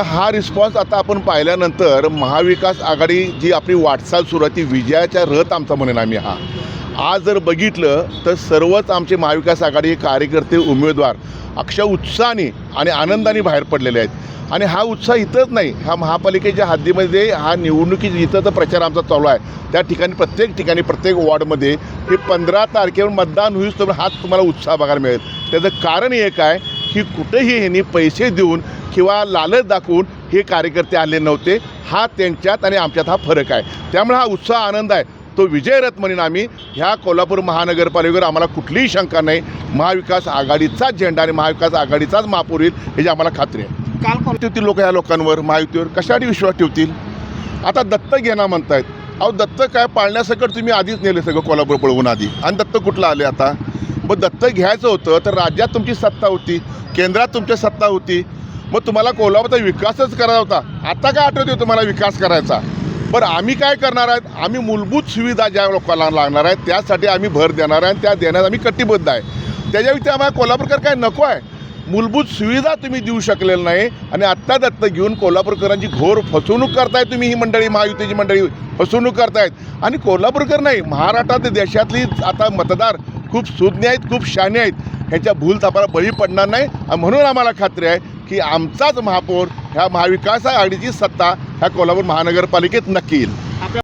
हा रिस्पॉन्स आता आपण पाहिल्यानंतर महाविकास आघाडी जी आपली वाटचाल सुरू आहे ती विजयाच्या रथ आमचा म्हणेन आम्ही हा. आज जर बघितलं तर सर्वच आमचे महाविकास आघाडी कार्यकर्ते उमेदवार अक्षय उत्साहाने आणि आनंदाने बाहेर पडलेले आहेत. आणि हा उत्साह इथंच नाही, ह्या महापालिकेच्या हद्दीमध्ये हा निवडणुकीत इथं तर प्रचार आमचा चालू आहे. त्या ठिकाणी प्रत्येक ठिकाणी प्रत्येक वॉर्डमध्ये हे 15 तारखेवर मतदान होईल तर हाच तुम्हाला उत्साह बघायला मिळेल. त्याचं कारण एक आहे की कुठेही ह्यांनी पैसे देऊन किंवा लालच दाखवून हे कार्यकर्ते आले नव्हते. हा त्यांच्यात आणि आमच्यात हा फरक आहे. त्यामुळे हा उत्साह आनंद आहे तो विजयरथ म्हणून आम्ही ह्या कोल्हापूर महानगरपालिकेवर आम्हाला कुठलीही शंका नाही. महाविकास आघाडीचाच झेंडा आणि महाविकास आघाडीचाच महापौर येईल ह्याची आम्हाला खात्री आहे. काल ठेवतील लोक ह्या लोकांवर महायुतीवर कशासाठी विश्वास ठेवतील. आता दत्तक घेणार म्हणतायत. अहो दत्तक काय पाळण्यासकट तुम्ही आधीच नेले सगळं कोल्हापूर पळवून आधी आणि दत्तक कुठलं आले आता. मग दत्तक घ्यायचं होतं तर राज्यात तुमची सत्ता होती, केंद्रात तुमची सत्ता होती. मग तुम्हाला कोल्हापूरचा विकासच करायचा होता. आता काय आठवते तुम्हाला विकास करायचा. बरं आम्ही काय करणार आहेत, आम्ही मूलभूत सुविधा ज्या लोकांना लागणार आहेत त्यासाठी आम्ही भर देणार आहे आणि त्या देण्यात आम्ही कटिबद्ध आहे. त्याच्या व्यतिरिक्त आम्हाला कोल्हापूरकर काय नको आहे. मूलभूत सुविधा तुम्ही देऊ शकलेलं नाही आणि आत्ता दत्तक घेऊन कोल्हापूरकरांची घोर फसवणूक करताय तुम्ही. ही मंडळी महायुतीची मंडळी फसवणूक करतायत. आणि कोल्हापूरकर नाही, महाराष्ट्रात देशातली आता मतदार खूप सुज्ञ आहेत, खूप शहाणे आहेत. ह्याच्या भूलथापाला बळी पडणार नाही. म्हणून आम्हाला खात्री आहे की आमचाच महापौर ह्या महाविकास आघाडीची सत्ता ह्या कोल्हापूर महानगरपालिकेत नक्की येईल.